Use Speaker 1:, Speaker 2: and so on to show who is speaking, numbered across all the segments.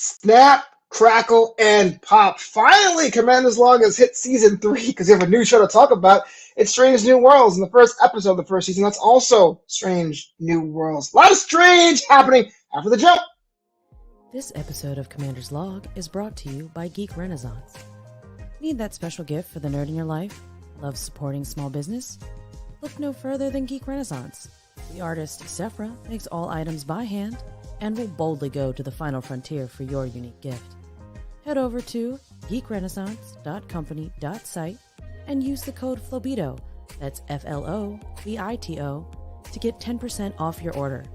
Speaker 1: Snap, crackle, and pop. Finally, Commander's Log has hit season 3 because we have a new show to talk about. It's Strange New Worlds in the first episode of the first season. That's also Strange New Worlds. A lot of strange happening after the jump.
Speaker 2: This episode of Commander's Log is brought to you by Geek Renaissance. Need that special gift for the nerd in your life? Love supporting small business? Look no further than Geek Renaissance. The artist Sephra makes all items by hand and will boldly go to the final frontier for your unique gift. Head over to geekrenaissance.company.site and use the code FLOBITO, that's FLOBITO, to get 10% off your order.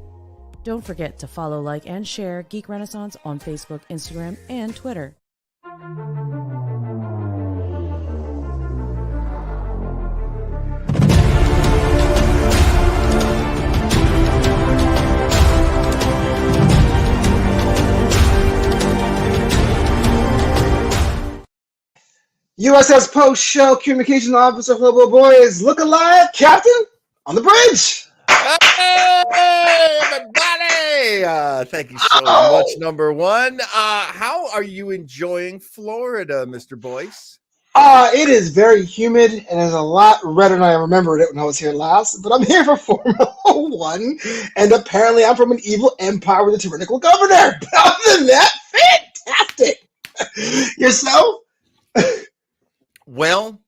Speaker 2: Don't forget to follow, like, and share Geek Renaissance on Facebook, Instagram, and Twitter.
Speaker 1: USS Post-Show Communications Officer Flobo Boys, look alive, Captain, on the bridge.
Speaker 3: Hey, everybody! Thank you so much, number one. How are you enjoying Florida, Mr. Boyce?
Speaker 1: It is very humid and is a lot redder than I remembered it when I was here last, but I'm here for Formula 1, and apparently I'm from an evil empire with a tyrannical governor. But other than that, fantastic. Yourself?
Speaker 3: Well,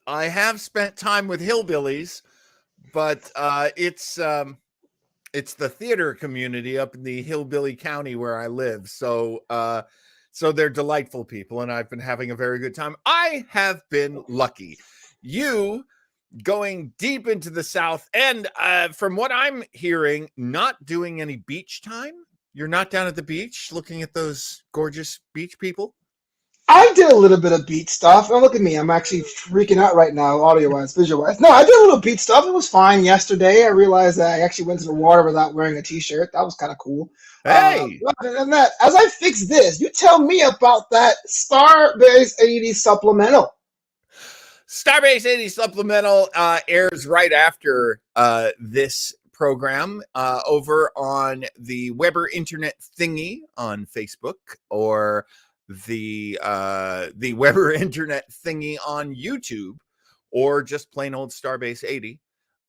Speaker 3: I have spent time with hillbillies, but it's the theater community up in the hillbilly county where I live. So they're delightful people, and I've been having a very good time. I have been lucky. You going deep into the South, and from what I'm hearing, not doing any beach time. You're not down at the beach looking at those gorgeous beach people?
Speaker 1: I did a little bit of beat stuff. And look at me. I'm actually freaking out right now, audio-wise, visual-wise. No, I did a little beat stuff. It was fine yesterday. I realized that I actually went to the water without wearing a T-shirt. That was kind of cool.
Speaker 3: Hey!
Speaker 1: Other than that, as I fix this, you tell me about that Starbase 80 supplemental.
Speaker 3: Starbase 80 supplemental airs right after this program over on the Weber Internet Thingy on Facebook, or the Weber Internet Thingy on YouTube, or just plain old Starbase 80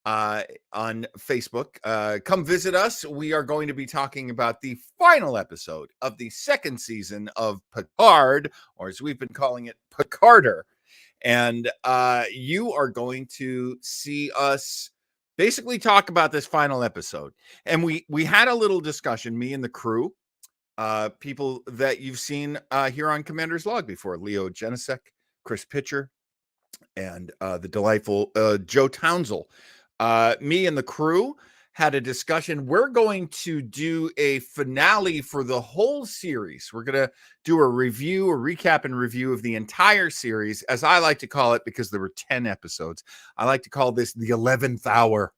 Speaker 3: on Facebook. Come visit us. We are going to be talking about the final episode of the second season of Picard, or as we've been calling it, Picarder. And you are going to see us basically talk about this final episode. And we had a little discussion, me and the crew, people that you've seen here on Commander's Log before: Leo Genesek, Chris Pitcher, and the delightful Joe Townsell. Me and the crew had a discussion. We're going to do a finale for the whole series. We're going to do a recap and review of the entire series, as I like to call it, because there were 10 episodes. I like to call this the 11th hour.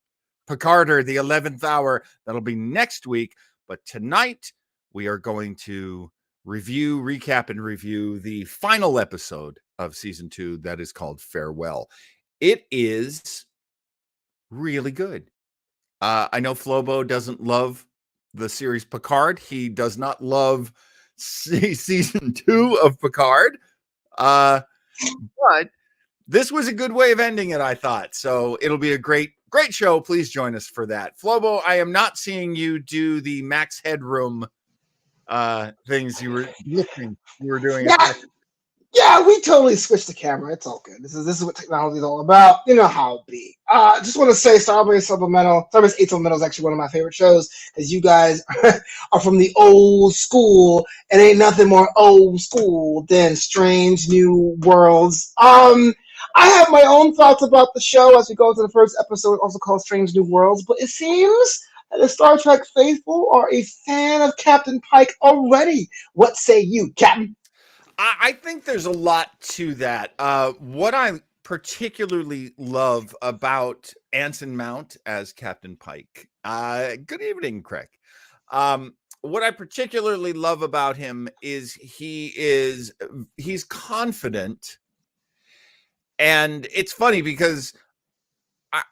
Speaker 3: Picarder, the 11th hour. That'll be next week. But tonight, we are going to recap and review the final episode of season 2 that is called Farewell. It is really good. I know Flobo doesn't love the series Picard. He does not love season 2 of Picard. But this was a good way of ending it, I thought. So it'll be a great show. Please join us for that. Flobo, I am not seeing you do the Max Headroom things you were doing.
Speaker 1: Yeah, we totally switched the camera. It's all good. This is what technology is all about. You know how it be. Just want to say Starbase 8 Supplemental is actually one of my favorite shows, because you guys are from the old school, and ain't nothing more old school than Strange New Worlds. I have my own thoughts about the show as we go into the first episode, also called Strange New Worlds, but it seems that the Star Trek faithful are a fan of Captain Pike already. What say you, Captain?
Speaker 3: I think there's a lot to that. What I particularly love about Anson Mount as Captain Pike. Good evening, Craig. What I particularly love about him is he's confident. And it's funny because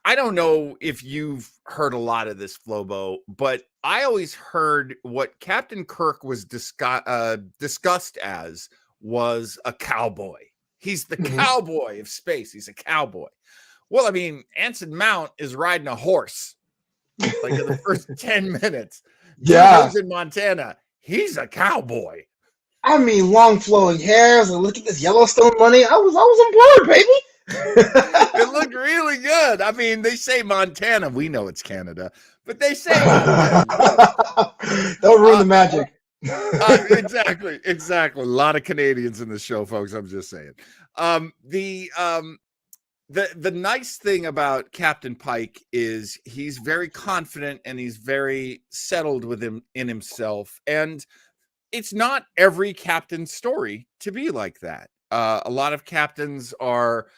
Speaker 3: I don't know if you've heard a lot of this, Flobo, but I always heard what Captain Kirk was discussed as was a cowboy. He's the cowboy of space. He's a cowboy. Well, I mean, Anson Mount is riding a horse like in the first 10 minutes. Dude lives in Montana. He's a cowboy.
Speaker 1: I mean, long flowing hairs. And look at this Yellowstone money. I was on board, baby.
Speaker 3: It looked really good. I mean, they say Montana. We know it's Canada, but they say Montana.
Speaker 1: Don't ruin the magic.
Speaker 3: Exactly. A lot of Canadians in this show, folks. I'm just saying. The nice thing about Captain Pike is he's very confident and he's very settled in himself. And it's not every captain's story to be like that. A lot of captains are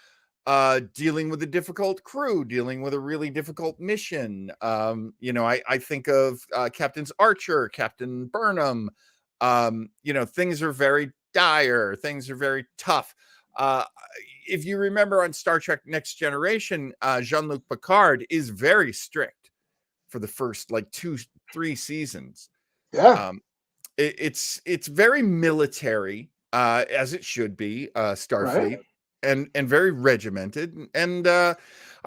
Speaker 3: dealing with a difficult crew, dealing with a really difficult mission. I think of Captains Archer, Captain Burnham. Things are very dire. Things are very tough. If you remember on Star Trek Next Generation, Jean-Luc Picard is very strict for the first 2-3 seasons.
Speaker 1: Yeah.
Speaker 3: It's very military, as it should be, Starfleet, right? and very regimented. And I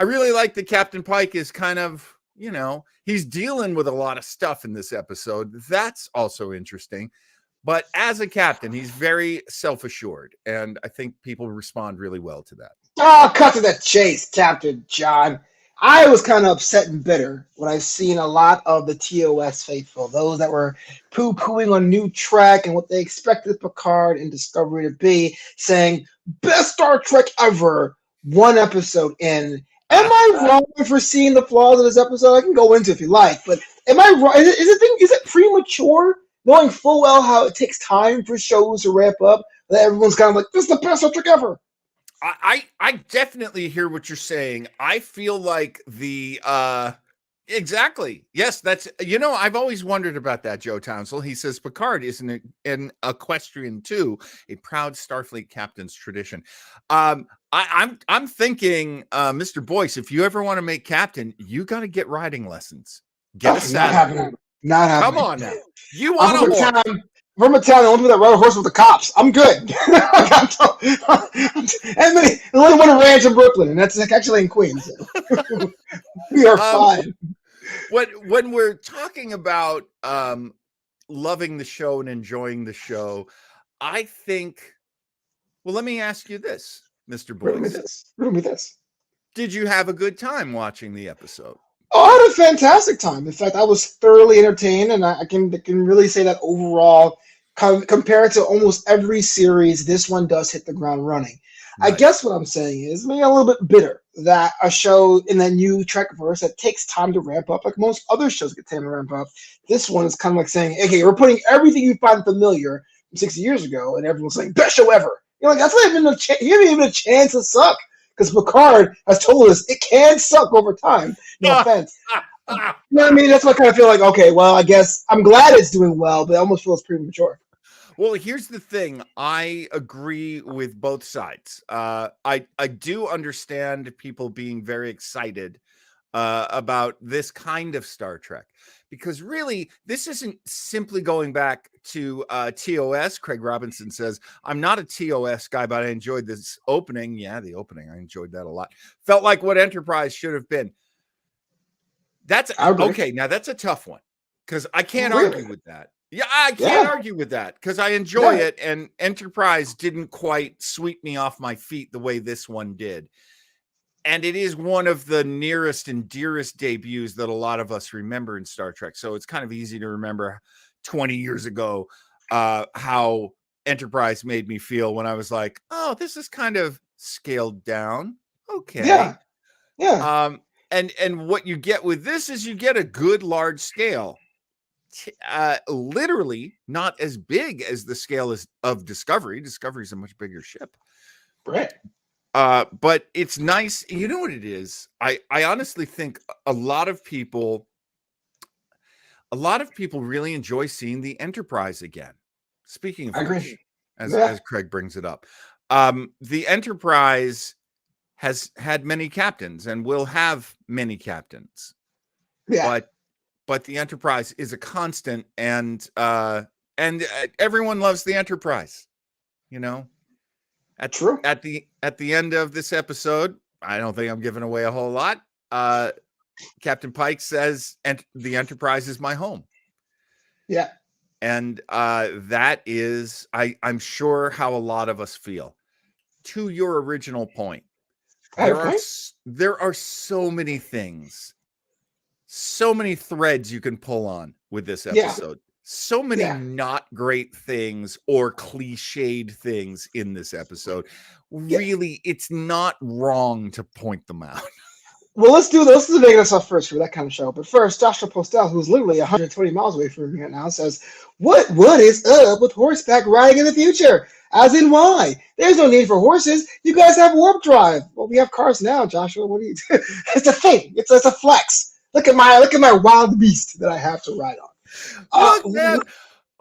Speaker 3: really like that Captain Pike is kind of, he's dealing with a lot of stuff in this episode. That's also interesting. But as a captain, he's very self-assured, and I think people respond really well to that.
Speaker 1: Oh, cut to the chase, Captain John. I was kind of upset and bitter when I've seen a lot of the TOS faithful, those that were poo-pooing on New Trek and what they expected Picard and Discovery to be, saying, best Star Trek ever, one episode in. Am I wrong for seeing the flaws of this episode? I can go into it if you like, but am I wrong? Is it premature? Knowing full well how it takes time for shows to ramp up, that everyone's kind of like, this is the best Star Trek ever.
Speaker 3: I definitely hear what you're saying. I feel like exactly. Yes, that's, I've always wondered about that, Joe Townsend. He says Picard is an equestrian too, a proud Starfleet captain's tradition. I'm thinking, Mr. Boyce, if you ever want to make captain, you got to get riding lessons. Get a saddle.
Speaker 1: Not happening.
Speaker 3: Come on now. You want a horse.
Speaker 1: From a town, I want to be that ride a horse with the cops. I'm good. And the only one ranch in Brooklyn, and that's actually in Queens. So. We are fine.
Speaker 3: When we're talking about loving the show and enjoying the show, I think, well, let me ask you this, Mr. Boyce.
Speaker 1: Riddle me this.
Speaker 3: Did you have a good time watching the episode?
Speaker 1: Oh, I had a fantastic time. In fact, I was thoroughly entertained, and I can really say that overall, compared to almost every series, this one does hit the ground running. Right. I guess what I'm saying is maybe a little bit bitter that a show in the new Trekverse that takes time to ramp up, like most other shows get time to ramp up. This one is kind of like saying, okay, we're putting everything you find familiar from 60 years ago, and everyone's saying, best show ever. That's not even you haven't even a chance to suck. Because Picard has told us it can suck over time. No offense. You know what I mean? That's what I kind of feel like, okay, well, I guess I'm glad it's doing well, but it almost feels premature.
Speaker 3: Well, here's the thing. I agree with both sides. I do understand people being very excited about this kind of Star Trek. Because really, this isn't simply going back to TOS. Craig Robinson says, I'm not a TOS guy, but I enjoyed this opening. Yeah, the opening. I enjoyed that a lot. Felt like what Enterprise should have been. That's okay. Now, that's a tough one because I can't argue with that. Yeah, I can't argue with that because I enjoy it. And Enterprise didn't quite sweep me off my feet the way this one did. And it is one of the nearest and dearest debuts that a lot of us remember in Star Trek. So it's kind of easy to remember 20 years ago how Enterprise made me feel when I was like, oh, this is kind of scaled down. Okay.
Speaker 1: Yeah.
Speaker 3: And what you get with this is you get a good large scale. Literally not as big as the scale of Discovery. Discovery is a much bigger ship.
Speaker 1: Right.
Speaker 3: But it's nice. You know what it is? I honestly think a lot of people really enjoy seeing the Enterprise again. Speaking of which, as Craig brings it up, the Enterprise has had many captains and will have many captains.
Speaker 1: Yeah.
Speaker 3: But the Enterprise is a constant, and everyone loves the Enterprise. You know,
Speaker 1: True.
Speaker 3: at the end of this episode, I don't think I'm giving away a whole lot. Captain Pike says, "And the Enterprise is my home."
Speaker 1: Yeah.
Speaker 3: And that is, I'm sure, how a lot of us feel. To your original point, there are so many things, so many threads you can pull on with this episode. So many not great things or cliched things in this episode. Really, it's not wrong to point them out.
Speaker 1: Well, let's do the negative stuff first for that kind of show. But first, Joshua Postel, who's literally 120 miles away from me right now, says, What is up with horseback riding in the future? As in why? There's no need for horses. You guys have warp drive. Well, we have cars now, Joshua. What do you do? It's a thing. It's a flex. Look at my wild beast that I have to ride on.
Speaker 3: Look, man,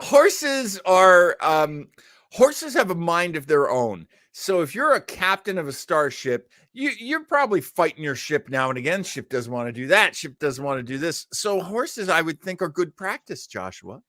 Speaker 3: horses have a mind of their own. So if you're a captain of a starship, you're probably fighting your ship now and again. Ship doesn't want to do that. Ship doesn't want to do this. So horses, I would think, are good practice, Joshua.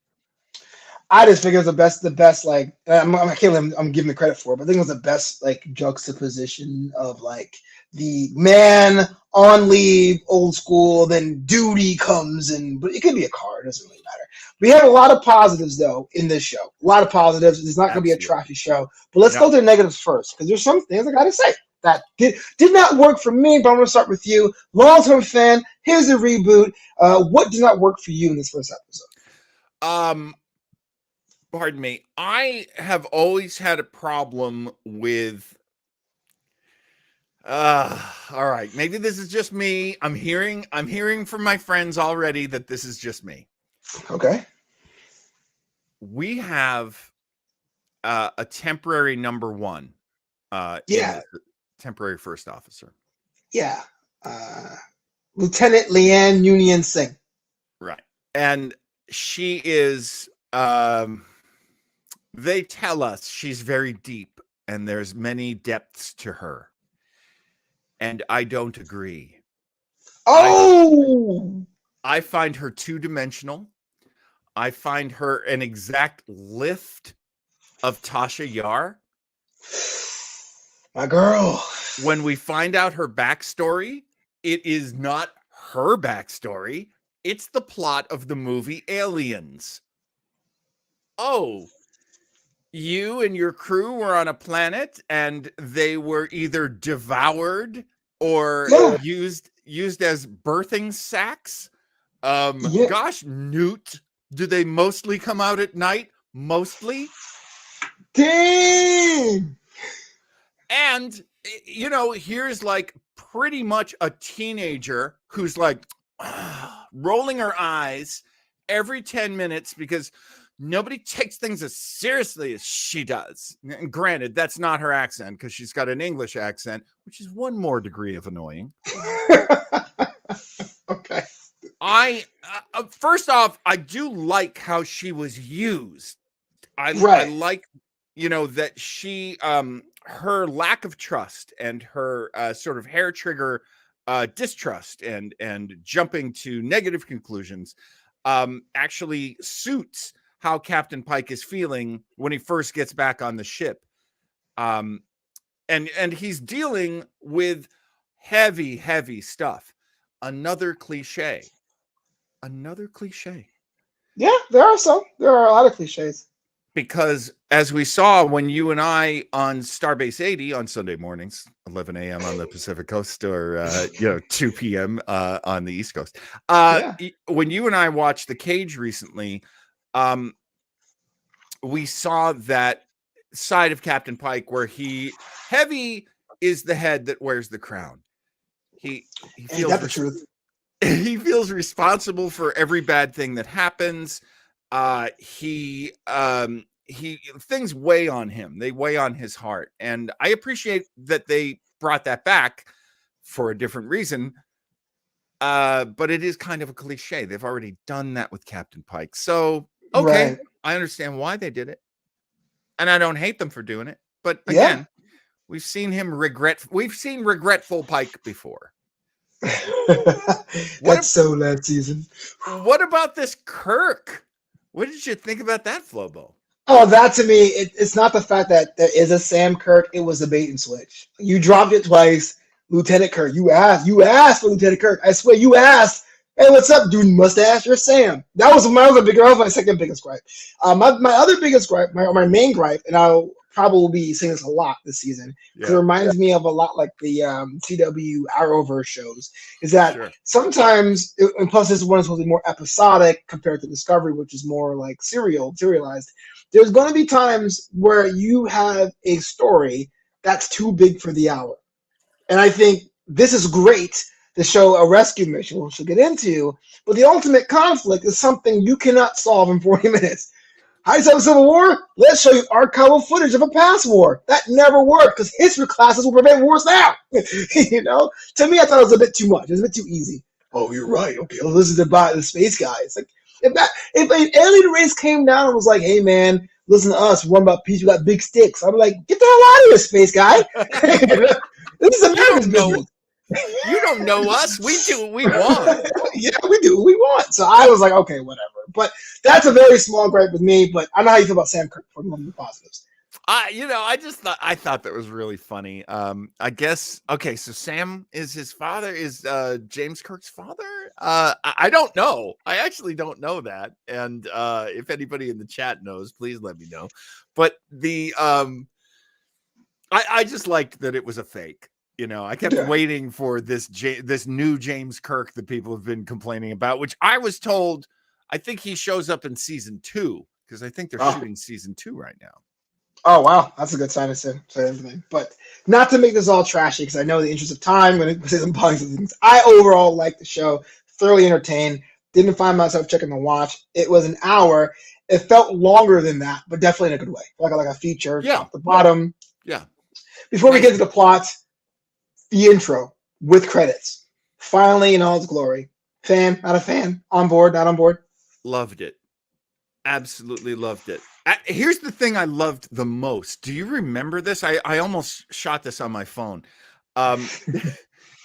Speaker 1: I just think it was the best. Like I'm giving the credit for it, but I think it was the best like juxtaposition of like the man on leave, old school, then duty comes in. But it could be a car; it doesn't really matter. We have a lot of positives though in this show. A lot of positives. It's not going to be a trashy show. But let's go to the negatives first, because there's some things I got to say that did not work for me. But I'm going to start with you, long-term fan. Here's the reboot. What did not work for you in this first episode?
Speaker 3: Pardon me. I have always had a problem with. All right, maybe this is just me. I'm hearing from my friends already that this is just me.
Speaker 1: Okay.
Speaker 3: We have a temporary number one. Temporary first officer.
Speaker 1: Yeah. Lieutenant Leanne Union Singh.
Speaker 3: Right. And she is, they tell us she's very deep and there's many depths to her. And I don't agree.
Speaker 1: Oh!
Speaker 3: I find her two-dimensional. I find her an exact lift of Tasha Yar.
Speaker 1: My girl.
Speaker 3: When we find out her backstory, it is not her backstory. It's the plot of the movie Aliens. Oh, you and your crew were on a planet and they were either devoured or used as birthing sacks. Gosh, Newt, do they mostly come out at night? Mostly?
Speaker 1: Dang!
Speaker 3: And, you know, here's like pretty much a teenager who's like rolling her eyes every 10 minutes because nobody takes things as seriously as she does. And granted, that's not her accent because she's got an English accent, which is one more degree of annoying.
Speaker 1: Okay.
Speaker 3: First off, I do like how she was used. I like, you know, that she, her lack of trust and her sort of hair trigger distrust and jumping to negative conclusions actually suits how Captain Pike is feeling when he first gets back on the ship. And he's dealing with heavy stuff. Another cliche.
Speaker 1: Yeah, there are a lot of cliches.
Speaker 3: Because as we saw when you and I on Starbase 80 on Sunday mornings, 11 a.m. on the Pacific Coast or, 2 p.m. On the East Coast. When you and I watched The Cage recently, we saw that side of Captain Pike where heavy is the head that wears the crown. He feels
Speaker 1: the truth.
Speaker 3: He feels responsible for every bad thing that happens. Things weigh on him. They weigh on his heart. And I appreciate that they brought that back for a different reason. But it is kind of a cliche. They've already done that with Captain Pike. So, okay, I understand why they did it. And I don't hate them for doing it. But again, We've seen regretful Pike before.
Speaker 1: That's so last season.
Speaker 3: What about this Kirk? What did you think about that, Flobo?
Speaker 1: Oh, that to me, it's not the fact that there is a Sam Kirk. It was a bait and switch. You dropped it twice, Lieutenant Kirk. You asked for Lieutenant Kirk. I swear, you asked. Hey, what's up, dude? Mustache, you're Sam. That was my second biggest gripe. My other biggest gripe, my main gripe, and I'll probably be saying this a lot this season because it reminds me of a lot like the CW Arrowverse shows. Is that sometimes, and plus this one is supposed to be more episodic compared to Discovery, which is more like serialized. There's going to be times where you have a story that's too big for the hour. And I think this is great to show a rescue mission, which we'll get into. But the ultimate conflict is something you cannot solve in 40 minutes. How do you solve a civil war? Let's show you archival footage of a past war. That never worked because history classes will prevent wars now. You know? To me, I thought it was a bit too much. It was a bit too easy. Oh, you're right. Okay, well, this is about the space guy. It's like, if an alien race came down and was like, hey, man, listen to us, we're about peace, we got big sticks. I'm like, get the hell out of here, space guy. This is America's business.
Speaker 3: You don't know us. We do what we want.
Speaker 1: Yeah, we do what we want. So I was like, okay, whatever. But that's a very small gripe with me, but I know how you feel about Sam Kirk for one of the positives.
Speaker 3: I thought that was really funny. I guess okay. So Sam is his father. Is James Kirk's father? I don't know. I actually don't know that. And if anybody in the chat knows, please let me know. But the I just liked that it was a fake. You know, I kept waiting for this new James Kirk that people have been complaining about, which I was told. I think he shows up in season 2 because I think they're shooting season 2 right now.
Speaker 1: Oh, wow. That's a good sign to say everything. But not to make this all trashy, because I know in the interest of time, I'm going to say some positive things. I overall liked the show, thoroughly entertained, didn't find myself checking the watch. It was an hour. It felt longer than that, but definitely in a good way. Like a feature, top to bottom.
Speaker 3: Yeah.
Speaker 1: Before we get to the plot, the intro with credits. Finally in all its glory. Fan, not a fan? On board, not on board?
Speaker 3: Loved it. Absolutely loved it. Here's the thing I loved the most. Do you remember this? I almost shot this on my phone.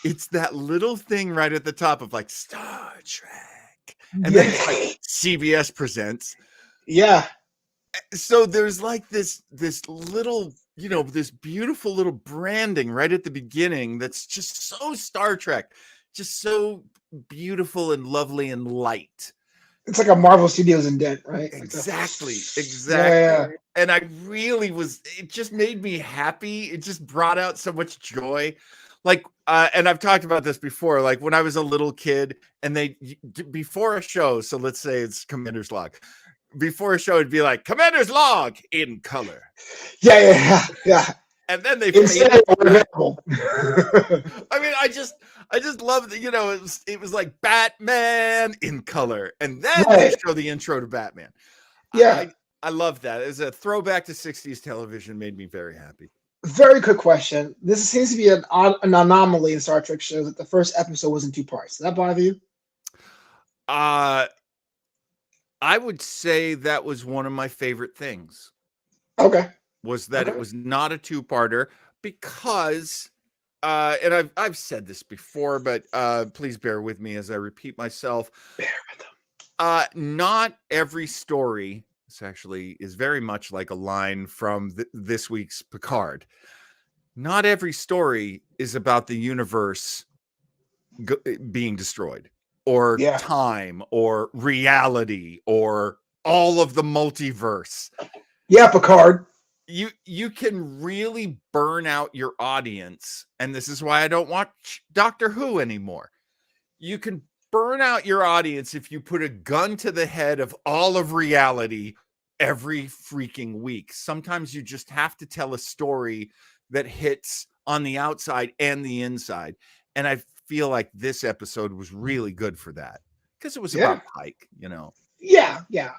Speaker 3: It's that little thing right at the top of like Star Trek. And then it's like CBS presents.
Speaker 1: Yeah.
Speaker 3: So there's like this little, this beautiful little branding right at the beginning that's just so Star Trek, just so beautiful and lovely and light.
Speaker 1: It's like a Marvel Studios indent, right?
Speaker 3: Exactly.
Speaker 1: Yeah.
Speaker 3: And I really it just made me happy. It just brought out so much joy. Like, and I've talked about this before, like when I was a little kid and before a show, so let's say it's Commander's Log. Before a show, it'd be like Commander's Log in color.
Speaker 1: Yeah.
Speaker 3: And then they
Speaker 1: available.
Speaker 3: I mean, I just love that, it was like Batman in color. And then they show the intro to Batman.
Speaker 1: Yeah.
Speaker 3: I love that. As a throwback to 60s television, made me very happy.
Speaker 1: Very quick question. This seems to be an anomaly in Star Trek shows that the first episode was in 2 parts. Does that bother you?
Speaker 3: I would say that was one of my favorite things.
Speaker 1: Okay.
Speaker 3: Was that it was not a 2-parter because, and I've said this before, but please bear with me as I repeat myself.
Speaker 1: Bear with them.
Speaker 3: Not every story, this actually is very much like a line from this week's Picard. Not every story is about the universe being destroyed, or time, or reality, or all of the multiverse.
Speaker 1: Yeah, Picard.
Speaker 3: You can really burn out your audience, and this is why I don't watch Doctor Who anymore. You can burn out your audience if you put a gun to the head of all of reality every freaking week. Sometimes you just have to tell a story that hits on the outside and the inside. And I feel like this episode was really good for that because it was about Pike,
Speaker 1: Yeah.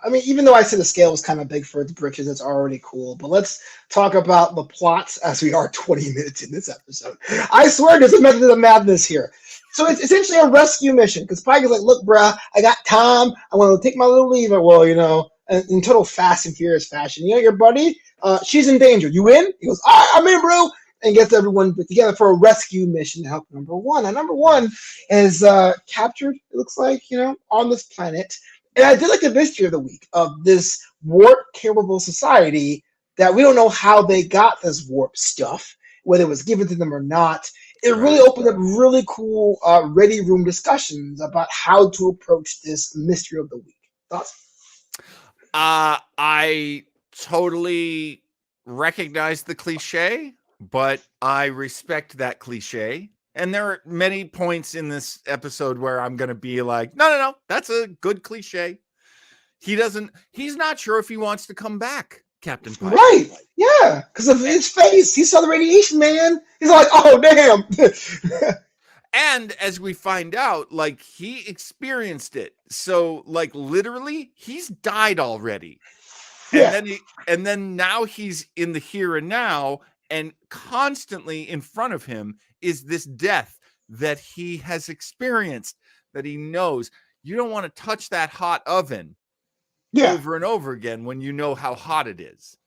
Speaker 1: I mean, even though I said the scale was kind of big for its britches, it's already cool. But let's talk about the plots as we are 20 minutes in this episode. I swear there's a method of the madness here. So it's essentially a rescue mission because Pike is like, look, bruh, I got time. I want to take my little leave. Well, in total Fast and Furious fashion. Your buddy, she's in danger. You in? He goes, I'm in, bro. and gets everyone put together for a rescue mission to help number one. Now, number one is captured, it looks like, on this planet. And I did like the mystery of the week of this warp-capable society that we don't know how they got this warp stuff, whether it was given to them or not. It really opened up really cool ready room discussions about how to approach this mystery of the week. Thoughts?
Speaker 3: I totally recognize the cliche, but I respect that cliche. And there are many points in this episode where I'm going to be like, no, that's a good cliche. He's not sure if he wants to come back, Captain Pike.
Speaker 1: Right. Yeah. Because of his face. He saw the radiation, man. He's like, oh, damn.
Speaker 3: And as we find out, like, he experienced it. So, like, literally, he's died already. And then now he's in the here and now, and constantly in front of him is this death that he has experienced, that he knows. You don't want to touch that hot oven over and over again when you know how hot it is.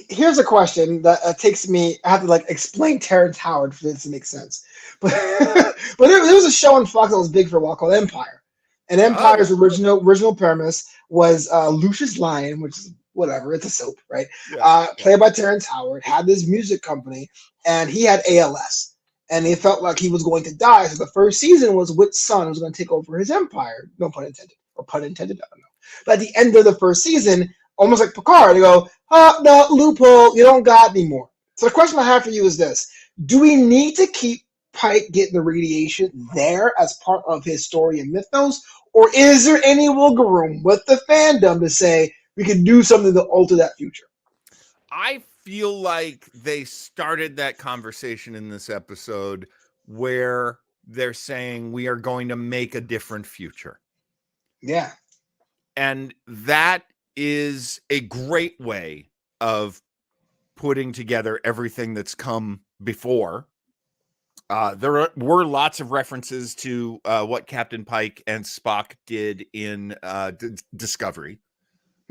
Speaker 1: Here's a question that takes me. I have to explain Terrence Howard for this to make sense. But there was a show on Fox that was big for a while called Empire, and Empire's original premise was Lucius Lyon, which is whatever, it's a soap, right? Played by Terrence Howard, had this music company, and he had ALS, and he felt like he was going to die. So the first season was which son was going to take over his empire. No pun intended, or pun intended, I don't know. But at the end of the first season, almost like Picard, they go, oh, no, loophole, you don't got anymore. So the question I have for you is this. Do we need to keep Pike getting the radiation there as part of his story and mythos? Or is there any wiggle room with the fandom to say we can do something to alter that future?
Speaker 3: I feel like they started that conversation in this episode where they're saying we are going to make a different future.
Speaker 1: Yeah.
Speaker 3: And that is a great way of putting together everything that's come before. There were lots of references to what Captain Pike and Spock did in Discovery.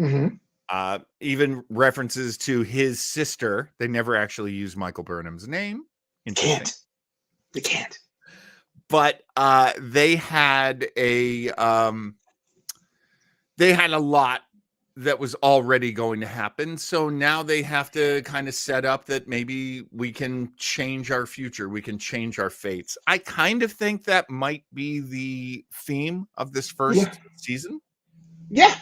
Speaker 1: Mm-hmm.
Speaker 3: Even references to his sister. They never actually used Michael Burnham's name.
Speaker 1: They can't.
Speaker 3: But they had a lot that was already going to happen. So now they have to kind of set up that maybe we can change our future. We can change our fates. I kind of think that might be the theme of this first season.
Speaker 1: Yeah.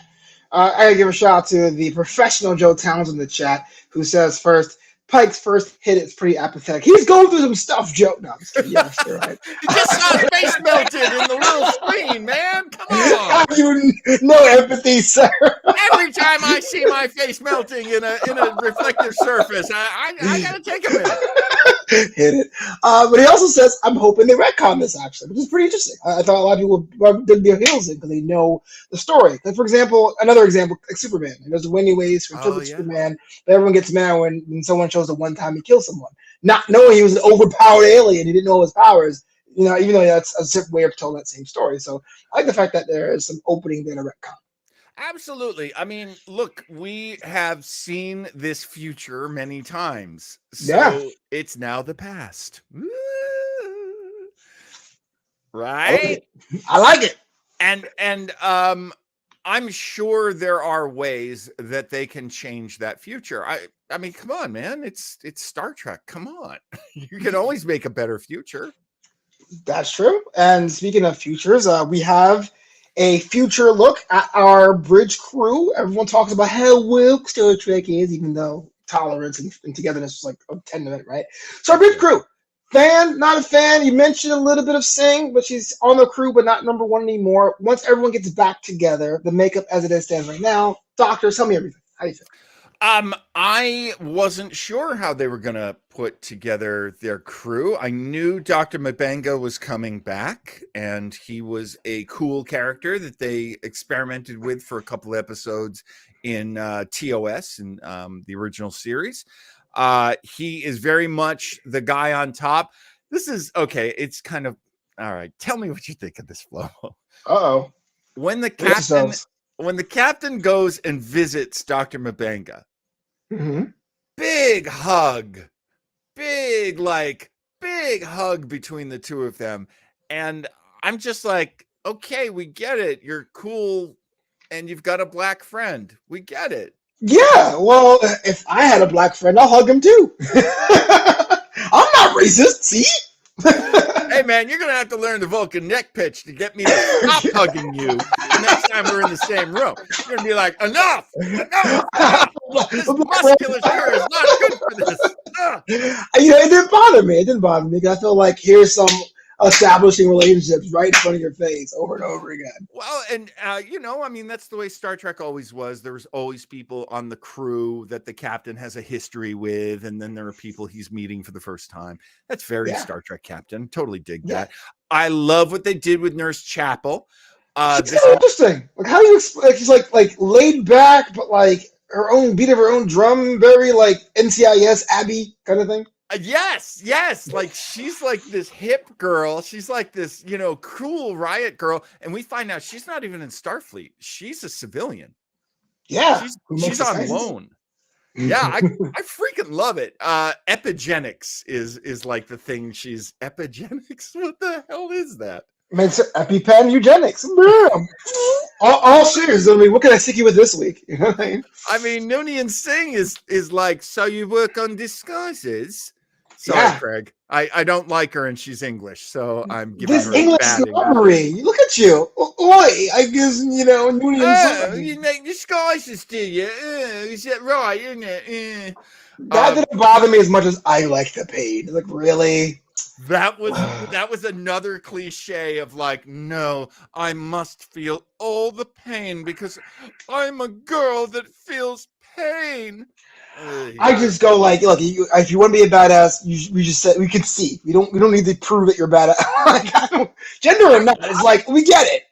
Speaker 1: I gotta give a shout out to the professional Joe Towns in the chat who says Pike's first hit is pretty apathetic. He's going through some stuff, Joe. No, I'm just kidding. Yeah, you're right.
Speaker 3: You just saw face melted in the little screen, man. Come on.
Speaker 1: You no empathy, sir.
Speaker 3: Every time I see my face melting in a reflective surface, I gotta take a minute.
Speaker 1: Hit it. But he also says, I'm hoping they retcon this, actually, which is pretty interesting. I thought a lot of people dug their heels in because they know the story. Like, for example, another example, like Superman. There's many ways to interpret Superman, but everyone gets mad when someone shows the one time he kills someone. Not knowing he was an overpowered alien, he didn't know his powers, even though that's a different way of telling that same story. So I like the fact that there is some opening there to retcon.
Speaker 3: Absolutely. I mean, look, we have seen this future many times. So it's now the past. Woo! Right?
Speaker 1: Okay. I like it.
Speaker 3: And I'm sure there are ways that they can change that future. I mean, come on, man. It's Star Trek. Come on. You can always make a better future.
Speaker 1: That's true. And speaking of futures, we have a future look at our bridge crew. Everyone talks about how woke Star Trek is, even though tolerance and togetherness was like a 10-minute, right? So our bridge crew, fan, not a fan. You mentioned a little bit of Singh, but she's on the crew, but not number one anymore. Once everyone gets back together, the makeup as it stands right now, Doctor, tell me everything. How do you feel?
Speaker 3: I wasn't sure how they were going to put together their crew. I knew Dr. M'Benga was coming back, and he was a cool character that they experimented with for a couple of episodes in TOS in the original series. He is very much the guy on top. This is okay. It's kind of all right. Tell me what you think of this, Flo.
Speaker 1: Uh-oh.
Speaker 3: When the captain goes and visits Dr. M'Benga, big hug, big hug between the two of them, and I'm just like, okay, we get it. You're cool, and you've got a black friend. We get it.
Speaker 1: Yeah, well, if I had a black friend, I'll hug him too. I'm not racist. See?
Speaker 3: Hey man, you're gonna have to learn the Vulcan neck pitch to get me to stop hugging you the next time we're in the same room. You're gonna be like, enough. This musculature is not good for this.
Speaker 1: It didn't bother me. It didn't bother me because I feel like here's some establishing relationships right in front of your face over and over again.
Speaker 3: Well, and I mean, that's the way Star Trek always was. There was always people on the crew that the captain has a history with, and then there are people he's meeting for the first time. That's very Star Trek Captain. Totally dig that. I love what they did with Nurse Chapel.
Speaker 1: It's so interesting. Like, how do you explain? She's like laid back, but like her own beat of her own drum, very like NCIS Abby kind of thing.
Speaker 3: Yes. Like she's like this hip girl. She's like this, cool riot girl. And we find out she's not even in Starfleet. She's a civilian.
Speaker 1: Yeah.
Speaker 3: She's on loan. Yeah, I freaking love it. Epigenics is like the thing. She's epigenics. What the hell is that?
Speaker 1: Makes EpiPen eugenics. all serious. I mean, what can I stick you with this week? You know what I mean?
Speaker 3: I mean, Noonien Singh is like, so you work on disguises? Sorry, Craig. I don't like her, and she's English, so I'm giving her
Speaker 1: English snobbery. Look at you. Oi, I guess, Noonien Singh.
Speaker 3: You make disguises, do you? Is that right, isn't it?
Speaker 1: That didn't bother me as much as I like the pain. Like, really?
Speaker 3: That was another cliche of like, no, I must feel all the pain because I'm a girl that feels pain.
Speaker 1: I just go like, look, if you want to be a badass, we just said we can see. We don't need to prove that you're badass. Gender or not, it's like we get it.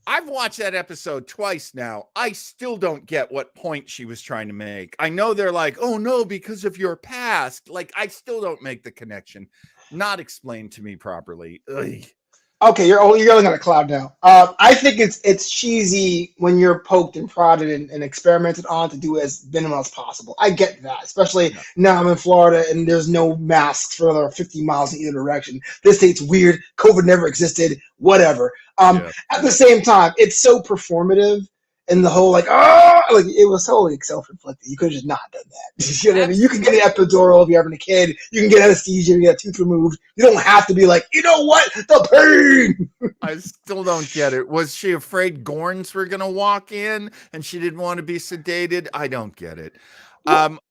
Speaker 3: I've watched that episode twice now. I still don't get what point she was trying to make. I know they're like, oh no, because of your past. Like, I still don't make the connection. Not explained to me properly. Ugh.
Speaker 1: Okay, you're only on a cloud now. I think it's cheesy when you're poked and prodded and experimented on to do as minimal as possible. I get that, especially now I'm in Florida and there's no masks for another 50 miles in either direction. This state's weird. COVID never existed. Whatever. At the same time, it's so performative. And the whole it was totally self-inflicted. You could have just not done that. You know what I mean? You can get an epidural if you're having a kid. You can get anesthesia if you get a tooth removed. You don't have to be like, you know what? The pain.
Speaker 3: I still don't get it. Was she afraid Gorns were gonna walk in and she didn't want to be sedated? I don't get it.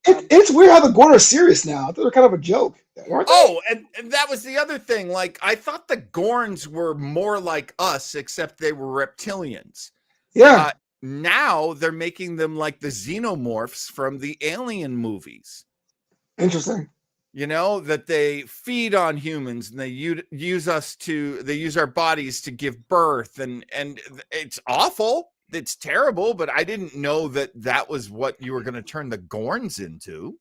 Speaker 1: It's weird how the Gorn are serious now. I thought they were kind of a joke.
Speaker 3: Oh, and that was the other thing. Like, I thought the Gorns were more like us, except they were reptilians.
Speaker 1: Yeah.
Speaker 3: Now they're making them like the xenomorphs from the Alien movies.
Speaker 1: Interesting.
Speaker 3: That they feed on humans and they use our bodies to give birth, and it's awful. It's terrible, but I didn't know that was what you were going to turn the Gorns into.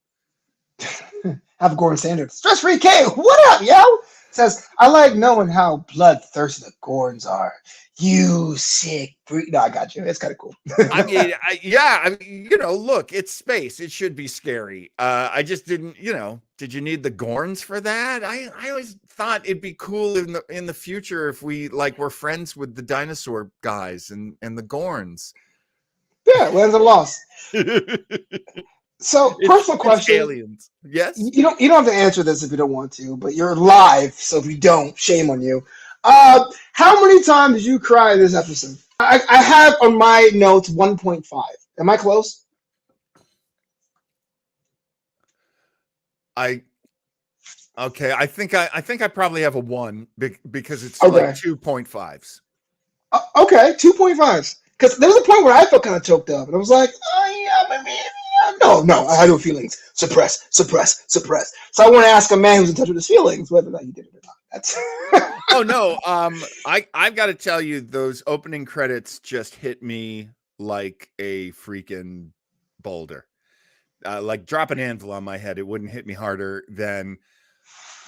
Speaker 1: Have Gorn standards. Stress-free K, what up, yo? Says, I like knowing how bloodthirsty the Gorns are. You sick freak. No, I got you. It's kind of cool.
Speaker 3: I mean, look, it's space. It should be scary. I just didn't, did you need the Gorns for that? I always thought it'd be cool in the future if we were friends with the dinosaur guys and the Gorns.
Speaker 1: Yeah, wins and loss. So, personal question.
Speaker 3: Aliens. Yes.
Speaker 1: You don't have to answer this if you don't want to, but you're live, so if you don't, shame on you. How many times did you cry this episode? I have on my notes 1.5. Am I close?
Speaker 3: I think I probably have a 1 because it's like 2.5s.
Speaker 1: Okay, 2.5s. Because there was a point where I felt kind of choked up, and I was like, oh yeah, maybe. No, I had no feelings. Suppress. So I want to ask a man who's in touch with his feelings whether or not he did it or not. That's
Speaker 3: Oh no. I've got to tell you, those opening credits just hit me like a freaking boulder. Like drop an anvil on my head. It wouldn't hit me harder than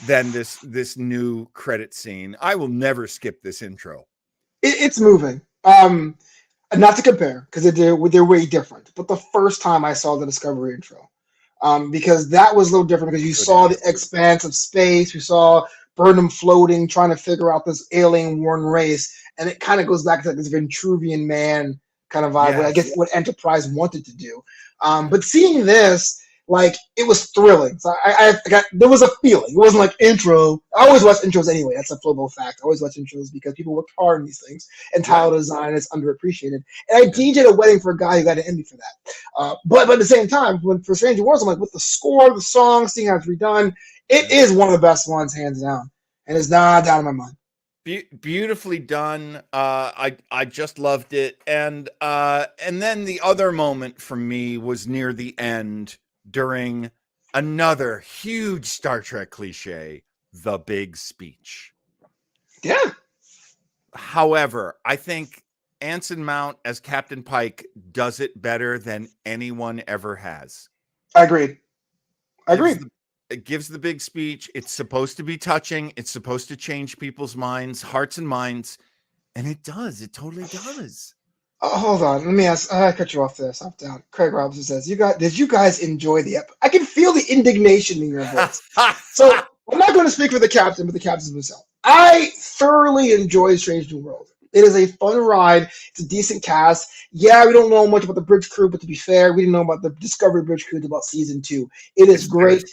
Speaker 3: this new credit scene. I will never skip this intro.
Speaker 1: It's moving. Not to compare, because they're way different. But the first time I saw the Discovery intro, because that was a little different because you saw the expanse of space, you saw Burnham floating, trying to figure out this alien-worn race, and it kind of goes back to this Vitruvian man kind of vibe, I guess what Enterprise wanted to do. But seeing this, like, it was thrilling. So there was a feeling. It wasn't like intro. I always watch intros anyway. That's a Flobo fact. I always watch intros because people work hard on these things, and title design is underappreciated. And I DJ'd a wedding for a guy who got an Emmy for that. But at the same time, for Stranger Worlds, I'm like, with the score, the song, seeing how it's redone, it is one of the best ones, hands down. And it's not down in my mind.
Speaker 3: Beautifully done. I just loved it. And then the other moment for me was near the end during another huge Star Trek cliche, the big speech.
Speaker 1: Yeah.
Speaker 3: However, I think Anson Mount as Captain Pike does it better than anyone ever has.
Speaker 1: I agree.
Speaker 3: It gives the big speech. It's supposed to be touching. It's supposed to change people's minds, hearts and minds. And it does. It totally does.
Speaker 1: Oh, hold on. Let me ask. I cut you off there. Stop down. Craig Robinson says, did you guys enjoy the episode? I can feel the indignation in your voice. So I'm not going to speak for the captain, but the captain himself. I thoroughly enjoyed Strange New World. It is a fun ride. It's a decent cast. Yeah, we don't know much about the bridge crew, but to be fair, we didn't know about the Discovery bridge crew until about season 2. It is great.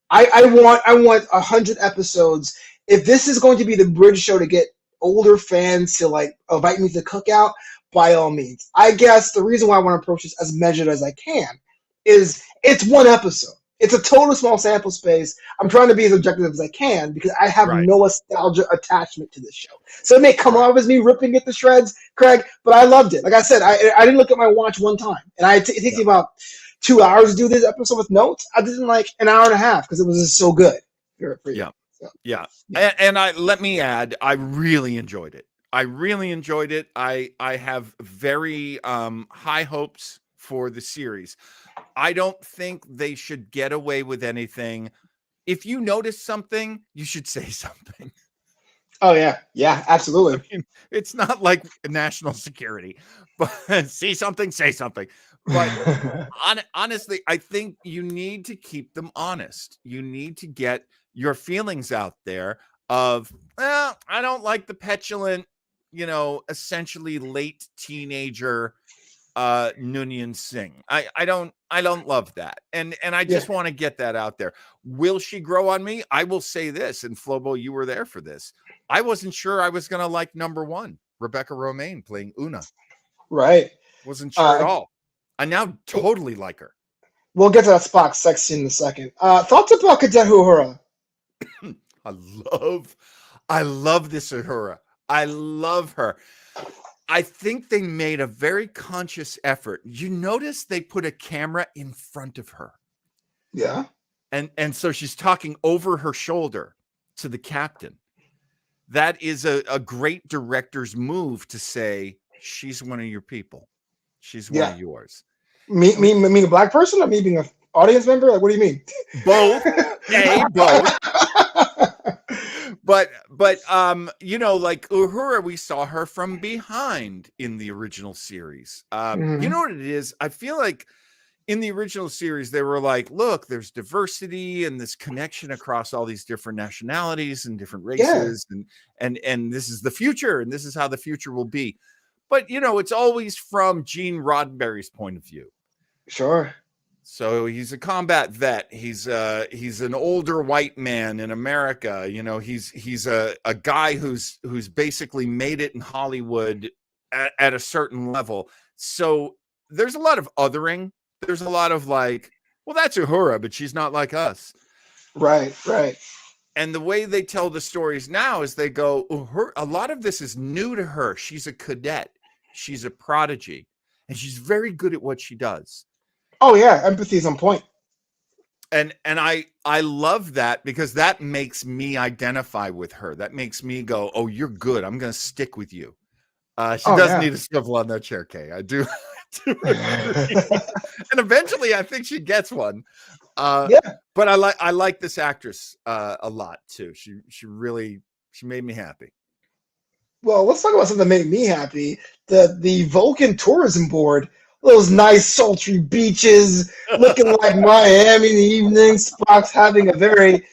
Speaker 1: I want 100 episodes. If this is going to be the bridge show to get older fans to like invite me to the cookout, by all means. I guess the reason why I want to approach this as measured as I can is it's one episode. It's a total small sample space. I'm trying to be as objective as I can because I have no nostalgia attachment to this show. So it may come off as me ripping it to shreds, Craig, but I loved it. Like I said, I didn't look at my watch one time. And it takes me about 2 hours to do this episode with notes. I did it in like an hour and a half because it was just so good.
Speaker 3: Yeah. And let me add, I really enjoyed it. I have very high hopes for the series. I don't think they should get away with anything. If you notice something, you should say something.
Speaker 1: Oh, yeah. Yeah, absolutely.
Speaker 3: I mean, it's not like national security, but see something, say something. But honestly, I think you need to keep them honest. You need to get your feelings out there of, well, I don't like the petulant, essentially late teenager Noonien Singh. I don't love that. And I just want to get that out there. Will she grow on me? I will say this, and Flobo, you were there for this. I wasn't sure I was going to like number 1, Rebecca Romaine playing Una.
Speaker 1: Right.
Speaker 3: Wasn't sure at all. I now totally like her.
Speaker 1: We'll get to that Spock sex scene in a second. Thoughts about Cadet Uhura?
Speaker 3: I love this Uhura. I love her. I think they made a very conscious effort. You notice they put a camera in front of her.
Speaker 1: Yeah.
Speaker 3: And so she's talking over her shoulder to the captain. That is a great director's move to say, she's one of your people. She's one of yours.
Speaker 1: Me a black person or me being an audience member? Like, what do you mean?
Speaker 3: Both. Both. But like Uhura, we saw her from behind in the original series. You know what it is? I feel like in the original series, they were like, look, there's diversity and this connection across all these different nationalities and different races. And this is the future, and this is how the future will be. But, it's always from Gene Roddenberry's point of view.
Speaker 1: Sure.
Speaker 3: So he's a combat vet. He's an older white man in America. He's a guy who's basically made it in Hollywood at a certain level. So there's a lot of othering. There's a lot of like, well, that's Uhura, but she's not like us.
Speaker 1: Right.
Speaker 3: And the way they tell the stories now is they go, a lot of this is new to her. She's a cadet. She's a prodigy. And she's very good at what she does.
Speaker 1: Oh, yeah. Empathy is on point.
Speaker 3: And I love that because that makes me identify with her. That makes me go, oh, you're good. I'm going to stick with you. She does need a swivel on that chair, Kay. I do. And eventually I think she gets one. But I like this actress a lot too. She made me happy.
Speaker 1: Well, let's talk about something that made me happy. The Vulcan tourism board those nice sultry beaches, looking like Miami in the evening. Spock's having a very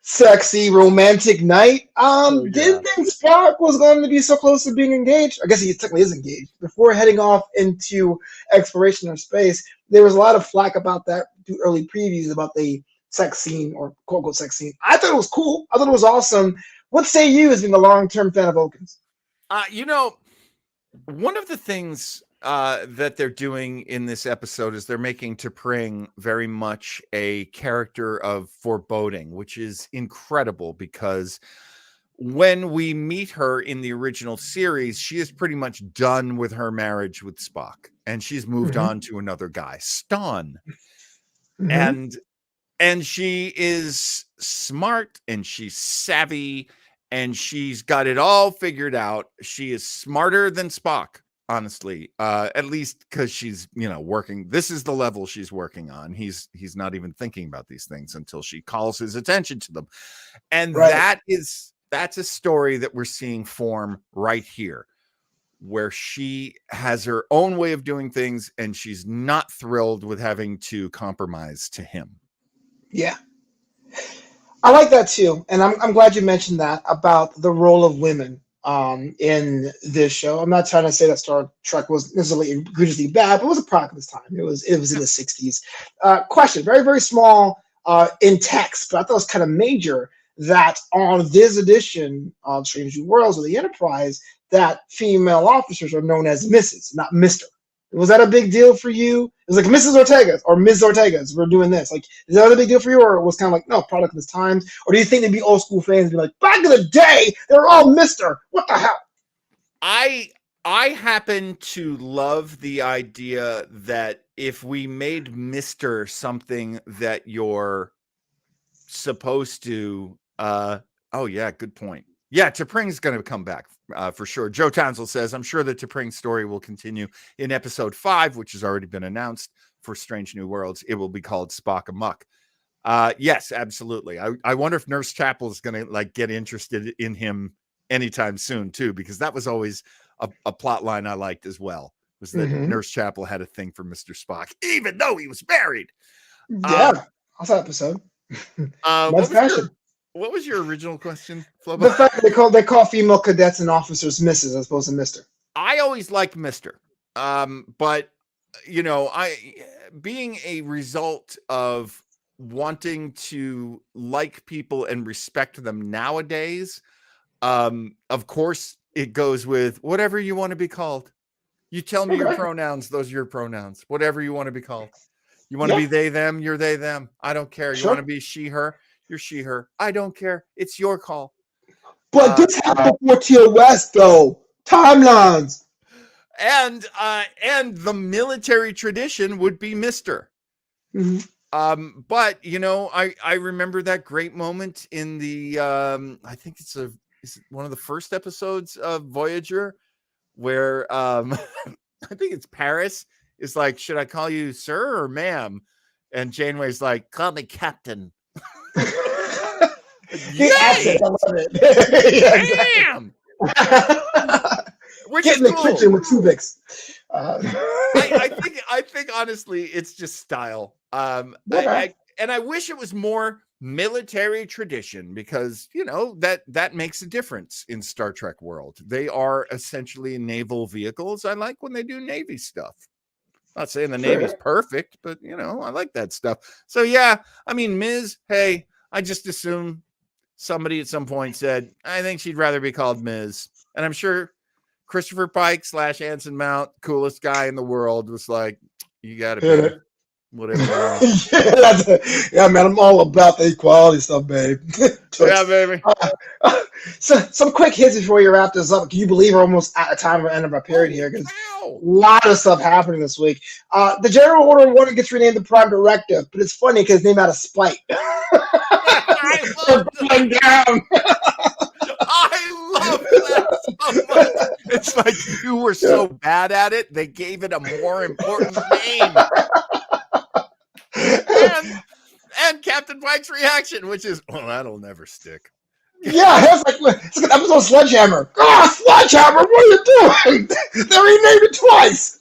Speaker 1: sexy, romantic night.
Speaker 3: Oh, yeah.
Speaker 1: Didn't think Spock was going to be so close to being engaged. I guess he technically is engaged. Before heading off into exploration of space, there was a lot of flack about that through early previews about the sex scene or quote unquote sex scene. I thought it was cool. I thought it was awesome. What say you as being a long-term fan of Vulcans?
Speaker 3: One of the things that they're doing in this episode is they're making T'Pring very much a character of foreboding, which is incredible because when we meet her in the original series, she is pretty much done with her marriage with Spock, and she's moved on to another guy, Ston. And she is smart and she's savvy and she's got it all figured out. She is smarter than Spock, honestly, at least because she's, working. This is the level she's working on. He's not even thinking about these things until she calls his attention to them. And that's a story that we're seeing form right here, where she has her own way of doing things and she's not thrilled with having to compromise to him.
Speaker 1: Yeah. I like that too. And I'm glad you mentioned that about the role of women in this show. I'm not trying to say that Star Trek was necessarily egregiously bad, but it was a product of its time. It was in the 60s. Question, very, very small in text, but I thought it was kind of major that on this edition of Strange New Worlds or the Enterprise, that female officers are known as Mrs., not Mr. Was that a big deal for you? It was like Mrs. Ortega or Ms. Ortega's. We're doing this. Like, is that a big deal for you, or it was kind of like no product of its times? Or do you think they'd be old school fans and be like, back in the day, they were all Mister? What the hell?
Speaker 3: I happen to love the idea that if we made Mr. something that you're supposed to, oh yeah, good point. Yeah, T'Pring's going to come back for sure. Joe Townsend says, I'm sure the T'Pring story will continue in episode 5, which has already been announced for Strange New Worlds. It will be called Spock Amok. Yes, absolutely. I wonder if Nurse Chapel is going to get interested in him anytime soon too, because that was always a plot line I liked as well, was that Nurse Chapel had a thing for Mr. Spock, even though he was married.
Speaker 1: Yeah, I saw that episode.
Speaker 3: What was your original question, Flobo?
Speaker 1: The fact that they call female cadets and officers Mrs. as opposed to Mr.
Speaker 3: I always liked Mr. But being a result of wanting to like people and respect them nowadays, of course it goes with whatever you want to be called. You tell me your pronouns, those are your pronouns. Whatever you want to be called. You want to be they, them, you're they, them. I don't care. You want to be she, her, you're she, her. I don't care. It's your call.
Speaker 1: But this happened before TOS, though. Timelines.
Speaker 3: And the military tradition would be Mr. But I remember that great moment in the I think is it one of the first episodes of Voyager where I think it's Paris is like, should I call you sir or ma'am? And Janeway's like, call me Captain.
Speaker 1: I love it.
Speaker 3: Damn. Which
Speaker 1: Get in the kitchen with Tubix.
Speaker 3: I think honestly, it's just style. And I wish it was more military tradition because that makes a difference in Star Trek world. They are essentially naval vehicles. I like when they do Navy stuff. Not saying the Navy's perfect, but I like that stuff. So yeah, I mean, Ms. Hey, I just assume somebody at some point said, I think she'd rather be called Ms. And I'm sure Christopher Pike / Anson Mount, coolest guy in the world, was like, you got to be whatever.
Speaker 1: Yeah, man, I'm all about the equality stuff, babe.
Speaker 3: Yeah, baby.
Speaker 1: So some quick hits before you wrap this up. Can you believe we're almost at the time of end of our period here? Because a lot of stuff happening this week. The General Order 1 gets renamed the Prime Directive, but it's funny because it's named out of spite.
Speaker 3: I love that so much. It's like you were so bad at it, they gave it a more important name. And Captain Pike's reaction, which is, that'll never stick.
Speaker 1: Yeah, it's like an episode of Sledgehammer. Sledgehammer, what are you doing? They renamed it twice.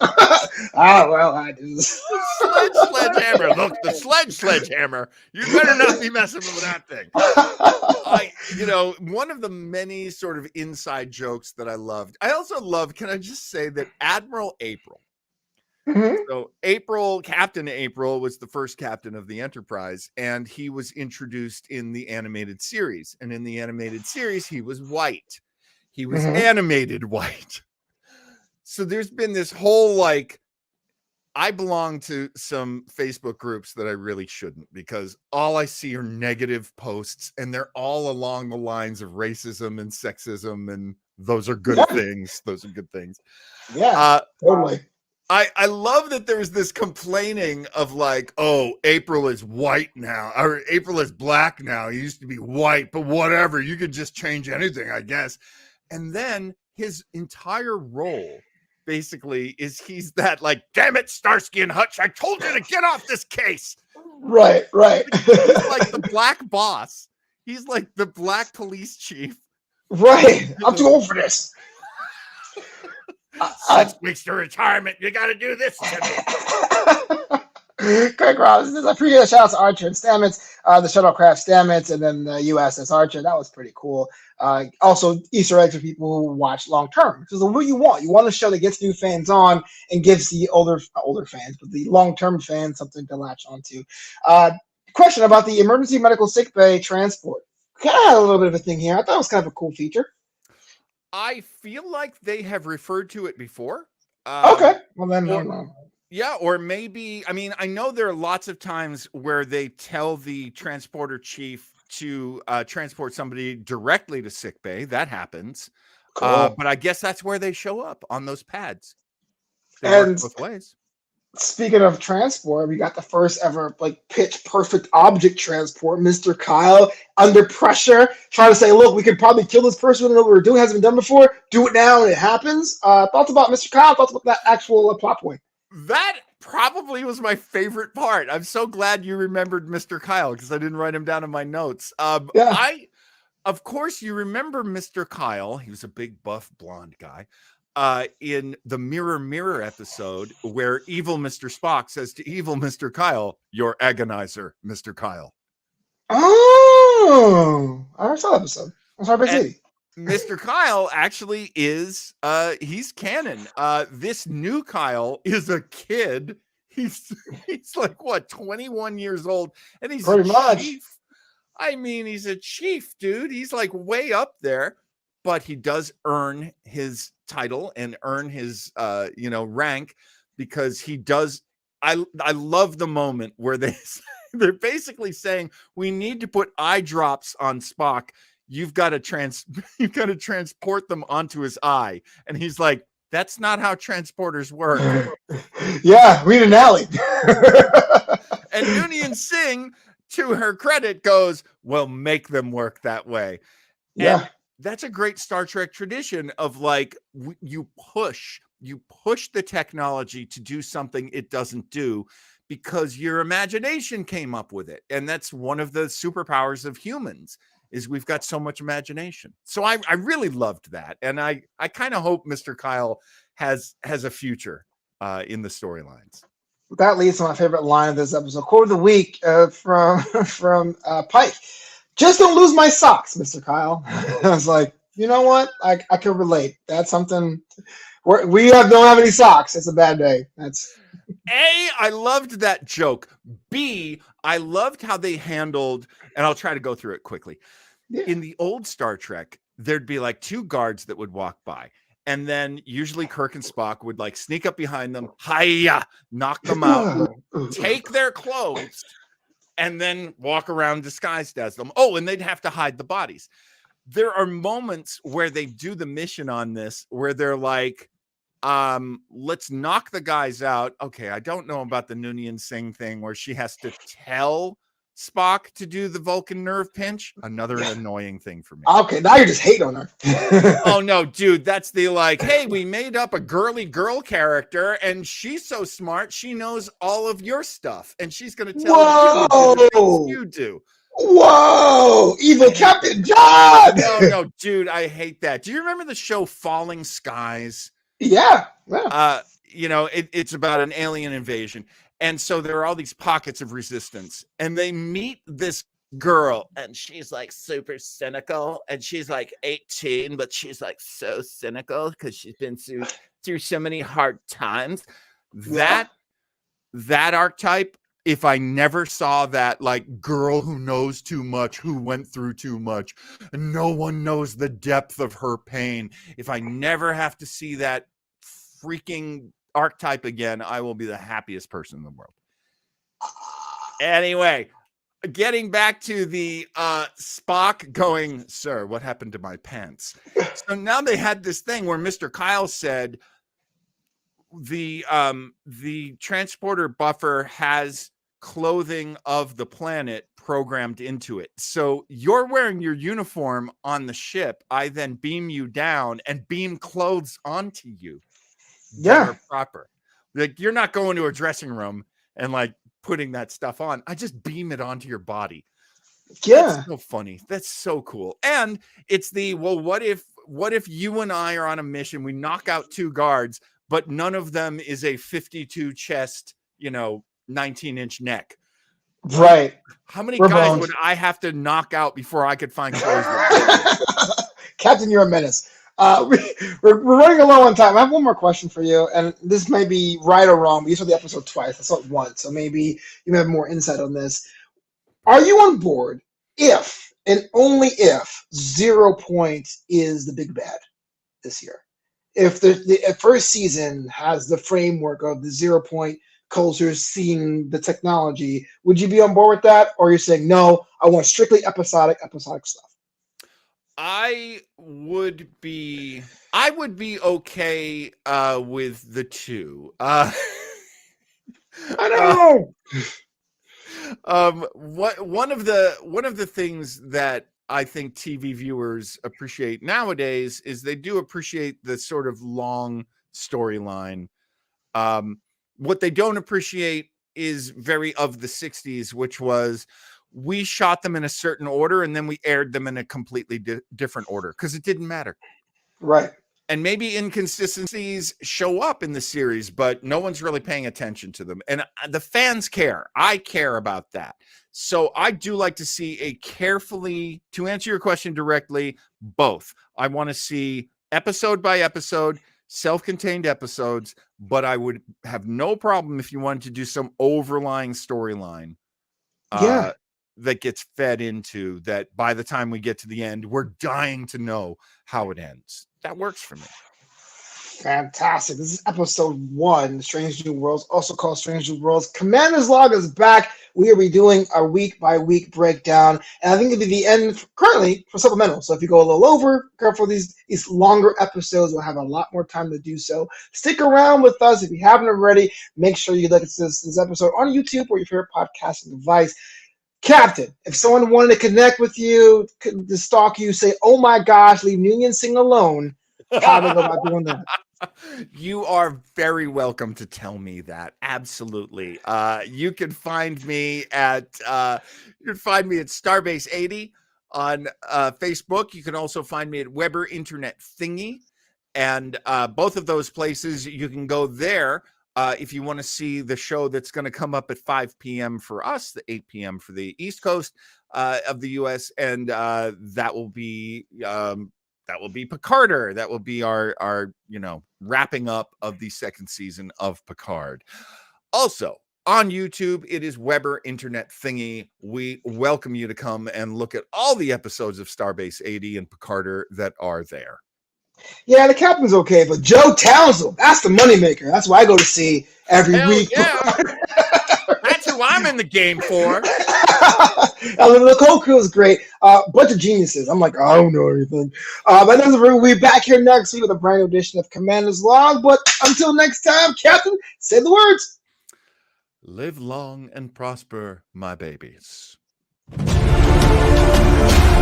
Speaker 1: I do.
Speaker 3: Sledgehammer. Look, the sledgehammer. You better not be messing with that thing. One of the many sort of inside jokes that I loved. I also loved, can I just say that Admiral April.
Speaker 1: Mm-hmm.
Speaker 3: So Captain April was the first captain of the Enterprise, and he was introduced in the animated series. And in the animated series, he was white. He was animated white. So there's been this whole I belong to some Facebook groups that I really shouldn't, because all I see are negative posts, and they're all along the lines of racism and sexism, and those are good things. Those are good things.
Speaker 1: Yeah, totally.
Speaker 3: I love that there was this complaining of April is white now, or April is black now. He used to be white, but whatever. You could just change anything, I guess. And then his entire role basically is he's that damn it, Starsky and Hutch, I told you to get off this case.
Speaker 1: Right.
Speaker 3: He's like the black boss. He's like the black police chief.
Speaker 1: Right. I'm too old for this.
Speaker 3: 6 weeks to retirement. You got to do this to
Speaker 1: me. Craig Ross, I appreciate the shout out to Archer and Stamets, the shuttlecraft Stamets, and then the USS Archer. That was pretty cool. Also, Easter eggs for people who watch long term. Because what you want. You want a show that gets new fans on and gives the older fans, but the long term fans something to latch onto. Question about the emergency medical sickbay transport. Kind of had a little bit of a thing here. I thought it was kind of a cool feature.
Speaker 3: I feel like they have referred to it before.
Speaker 1: Okay. Well, then, no.
Speaker 3: Yeah, or maybe, I know there are lots of times where they tell the transporter chief to transport somebody directly to sickbay. That happens. Cool. But I guess that's where they show up, on those pads. They work both ways.
Speaker 1: Speaking of transport, we got the first ever pitch perfect object transport. Mr. Kyle under pressure, trying to say, "Look, we could probably kill this person. We don't know what we're doing. Hasn't been done before. Do it now, and it happens." Thoughts about Mr. Kyle? Thoughts about that actual plot point?
Speaker 3: That probably was my favorite part. I'm so glad you remembered Mr. Kyle, because I didn't write him down in my notes. Of course, you remember Mr. Kyle. He was a big, buff, blonde guy. In the Mirror episode, where evil Mr. Spock says to evil Mr. Kyle, "Your agonizer, Mr. Kyle."
Speaker 1: Oh, I never saw that episode. I'm sorry, Big
Speaker 3: Mr. Kyle actually is he's canon. This new Kyle is a kid. He's like 21 years old, and he's
Speaker 1: pretty much.
Speaker 3: Chief. He's a chief, dude. He's way up there, but he does earn his title and earn his rank, because he does. I love the moment where they're basically saying, we need to put eye drops on Spock. You've got to transport them onto his eye. And he's like, that's not how transporters work.
Speaker 1: Yeah, read an alley.
Speaker 3: And Noonien Singh, to her credit, goes, well, make them work that way.
Speaker 1: Yeah.
Speaker 3: And that's a great Star Trek tradition of you push the technology to do something it doesn't do, because your imagination came up with it. And that's one of the superpowers of humans, is we've got so much imagination. So I really loved that. And I kind of hope Mr. Kyle has a future in the storylines.
Speaker 1: That leads to my favorite line of this episode. Quote of the week from Pike. "Just don't lose my socks, Mr. Kyle." I was like, you know what? I can relate. That's something. We don't have any socks. It's a bad day. That's
Speaker 3: A, I loved that joke. B, I loved how they handled, and I'll try to go through it quickly. Yeah. In the old Star Trek, there'd be 2 guards that would walk by. And then usually Kirk and Spock would sneak up behind them, hiya, knock them out, take their clothes, and then walk around disguised as them. Oh, and they'd have to hide the bodies. There are moments where they do the mission on this where they're like, let's knock the guys out. Okay, I don't know about the Noonien Singh thing where she has to tell Spock to do the Vulcan nerve pinch. Another annoying thing for me.
Speaker 1: Okay, now you're just hating on her.
Speaker 3: Oh no, dude, that's the hey, we made up a girly girl character and she's so smart, she knows all of your stuff and she's gonna tell you to do the things you do.
Speaker 1: Whoa! Evil Captain John!
Speaker 3: No, dude, I hate that. Do you remember the show Falling Skies?
Speaker 1: Yeah.
Speaker 3: It's about an alien invasion. And so there are all these pockets of resistance. And they meet this girl, and she's like super cynical. And she's like 18, but she's like so cynical because she's been through so many hard times.
Speaker 1: Yeah.
Speaker 3: That archetype, if I never saw that like girl who knows too much, who went through too much, and no one knows the depth of her pain, if I never have to see that freaking archetype again, I will be the happiest person in the world. Anyway, getting back to the Spock going, sir, what happened to my pants? So now they had this thing where Mr. Kyle said, the transporter buffer has clothing of the planet programmed into it. So you're wearing your uniform on the ship. I then beam you down and beam clothes onto you that are proper. Like, you're not going to a dressing room and like putting that stuff on. I just beam it onto your body. That's so funny. That's so cool. And it's what if you and I are on a mission, we knock out 2 guards, but none of them is a 52 chest, 19-inch neck.
Speaker 1: Right.
Speaker 3: How many guys would I have to knock out before I could find clothes?
Speaker 1: Captain, you're a menace. We're running low on time. I have one more question for you, and this may be right or wrong, but you saw the episode twice. I saw it once, so maybe you may have more insight on this. Are you on board if, and only if, 0 Point is the big bad this year? If the first season has the framework of the 0 Point culture, seeing the technology, would you be on board with that? Or are you saying, no, I want strictly episodic stuff?
Speaker 3: I would be okay with the 2.
Speaker 1: I don't know.
Speaker 3: One of the things that I think TV viewers appreciate nowadays is they do appreciate the sort of long storyline. What they don't appreciate is very of the 60s, which was we shot them in a certain order and then we aired them in a completely different order because it didn't matter.
Speaker 1: Right.
Speaker 3: And maybe inconsistencies show up in the series, but no one's really paying attention to them. And the fans care. I care about that. So I do like to see to answer your question directly, both. I want to see episode by episode, self-contained episodes, but I would have no problem if you wanted to do some overlying storyline that gets fed into that. By the time we get to the end, we're dying to know how it ends. That works for me.
Speaker 1: Fantastic. This is episode 1, Strange New Worlds, also called Strange New Worlds. Commander's Log is back. We are redoing our week-by-week breakdown, and I think it'll be the end currently for supplemental. So if you go a little over, go for these longer episodes, we'll have a lot more time to do so. Stick around with us. If you haven't already, make sure you look at this episode on YouTube or your favorite podcasting device. Captain, if someone wanted to connect with you, to stalk you, say, oh my gosh, leave Union Sing alone, how do they go about doing that?
Speaker 3: You are very welcome to tell me that. Absolutely. You can find me at Starbase 80 on Facebook. You can also find me at Weber Internet Thingy. And both of those places, you can go there if you want to see the show that's going to come up at 5 p.m. for us, the 8 p.m. for the East Coast of the U.S. And that will be Picarder. That will be our wrapping up of the second season of Picard. Also on YouTube, it is Weber Internet Thingy. We welcome you to come and look at all the episodes of Starbase 80 and Picarder that are there.
Speaker 1: Yeah, the Captain's okay, but Joe Townsend, that's the moneymaker. That's what I go to see every week.
Speaker 3: Yeah. That's who I'm in the game for.
Speaker 1: The whole crew is great. Bunch of geniuses. I'm like, I don't know anything. But we'll be back here next week with a brand new edition of Commander's Log. But until next time, Captain, say the words.
Speaker 3: Live long and prosper, my babies.